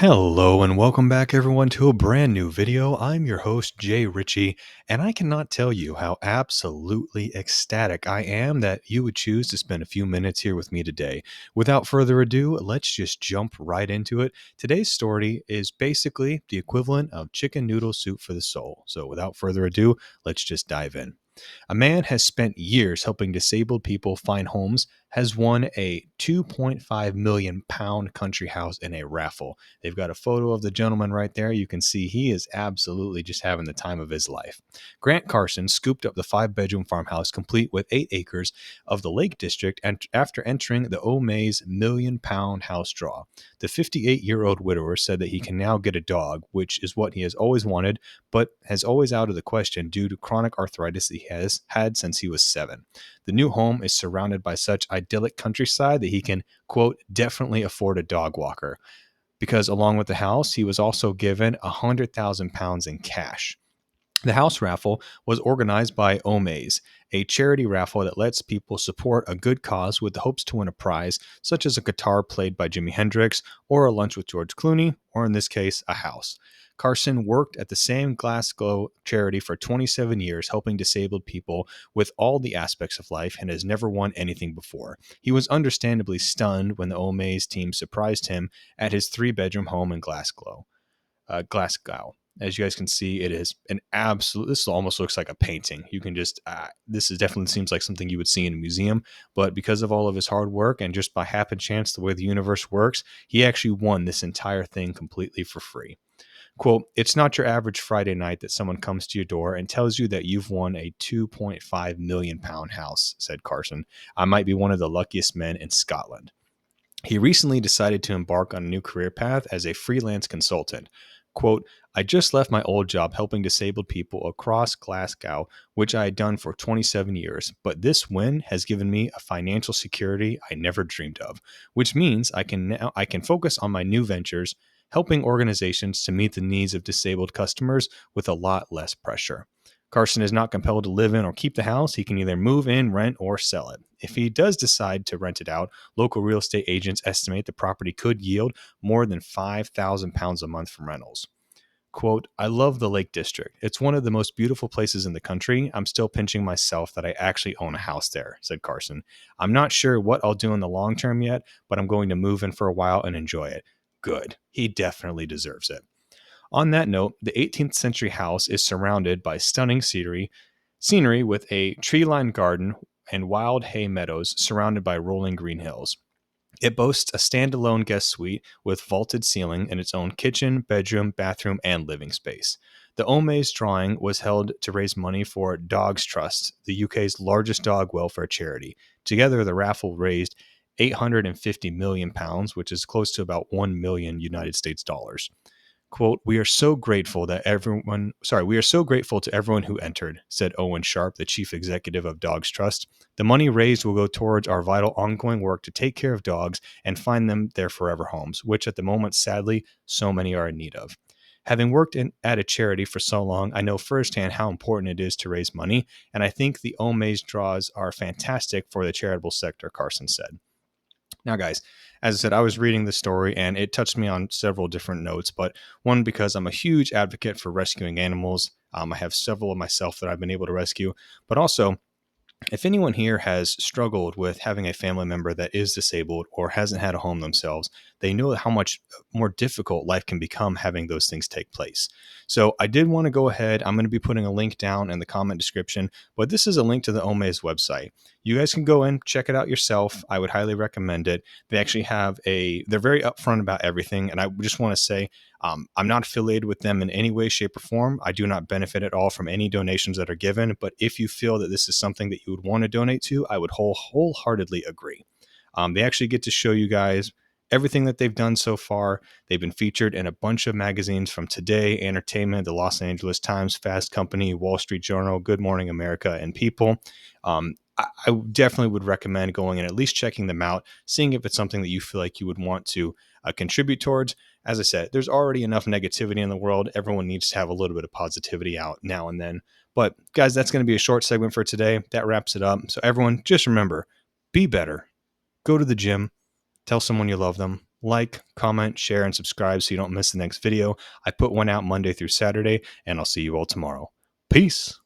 Hello and welcome back everyone to a brand new video. I'm your host Jay Ritchie, and I cannot tell you how absolutely ecstatic I am that you would choose to spend a few minutes here with me today. Without further ado, let's just jump right into it. Today's story is basically the equivalent of chicken noodle soup for the soul. So without further ado, let's just dive in. A man has spent years helping disabled people find homes, has won a 2.5 million pound country house in a raffle. They've got a photo of the gentleman right there. You can see he is absolutely just having the time of his life. Grant Carson scooped up the 5-bedroom farmhouse complete with 8 acres of the Lake District and after entering the O'May's million-pound house draw. The 58-year-old widower said that he can now get a dog, which is what he has always wanted, but has always out of the question due to chronic arthritis that he has had since he was 7. The new home is surrounded by such idyllic countryside that he can, quote, definitely afford a dog walker. Because along with the house, he was also given £100,000 in cash. The house raffle was organized by O'May's, a charity raffle that lets people support a good cause with the hopes to win a prize, such as a guitar played by Jimi Hendrix, or a lunch with George Clooney, or in this case, a house. Carson worked at the same Glasgow charity for 27 years, helping disabled people with all the aspects of life, and has never won anything before. He was understandably stunned when the O'May's team surprised him at his 3-bedroom home in Glasgow. As you guys can see, it is an absolute. This almost looks like a painting. You can just. This is definitely seems like something you would see in a museum. But because of all of his hard work and just by happen chance, the way the universe works, he actually won this entire thing completely for free. Quote, it's not your average Friday night that someone comes to your door and tells you that you've won a 2.5 million pound house, said Carson. I might be one of the luckiest men in Scotland. He recently decided to embark on a new career path as a freelance consultant. Quote, I just left my old job helping disabled people across Glasgow, which I had done for 27 years, but this win has given me a financial security I never dreamed of, which means I can focus on my new ventures, helping organizations to meet the needs of disabled customers with a lot less pressure. Carson is not compelled to live in or keep the house. He can either move in, rent, or sell it. If he does decide to rent it out, local real estate agents estimate the property could yield more than £5,000 a month from rentals. Quote, I love the Lake District. It's one of the most beautiful places in the country. I'm still pinching myself that I actually own a house there, said Carson. I'm not sure what I'll do in the long term yet, but I'm going to move in for a while and enjoy it. Good. He definitely deserves it. On that note, the 18th century house is surrounded by stunning scenery with a tree-lined garden and wild hay meadows surrounded by rolling green hills. It boasts a standalone guest suite with vaulted ceiling and its own kitchen, bedroom, bathroom, and living space. The O'May's drawing was held to raise money for Dogs Trust, the UK's largest dog welfare charity. Together, the raffle raised £850 million, which is close to about 1 million United States dollars. Quote, we are so grateful to everyone who entered, said Owen Sharp, the chief executive of Dogs Trust. The money raised will go towards our vital ongoing work to take care of dogs and find them their forever homes, which at the moment, sadly, so many are in need of. Having worked at a charity for so long, I know firsthand how important it is to raise money, and I think the O'May's draws are fantastic for the charitable sector, Carson said. Now, guys, as I said, I was reading this story and it touched me on several different notes, but one, because I'm a huge advocate for rescuing animals. I have several of myself that I've been able to rescue, but also if anyone here has struggled with having a family member that is disabled or hasn't had a home themselves, they know how much more difficult life can become having those things take place. So I did want to go ahead. I'm going to be putting a link down in the comment description, but this is a link to the O'May's website. You guys can go in, check it out yourself. I would highly recommend it. They actually they're very upfront about everything. And I just want to say, I'm not affiliated with them in any way, shape, or form. I do not benefit at all from any donations that are given. But if you feel that this is something that you would want to donate to, I would wholeheartedly agree. They actually get to show you guys everything that they've done so far. They've been featured in a bunch of magazines from Today, Entertainment, the Los Angeles Times, Fast Company, Wall Street Journal, Good Morning America, and People. I definitely would recommend going and at least checking them out, seeing if it's something that you feel like you would want to contribute towards. As I said, there's already enough negativity in the world. Everyone needs to have a little bit of positivity out now and then. But guys, that's going to be a short segment for today. That wraps it up. So everyone, just remember, be better. Go to the gym. Tell someone you love them. like, comment, share, and subscribe so you don't miss the next video. I put one out Monday through Saturday, and I'll see you all tomorrow. Peace.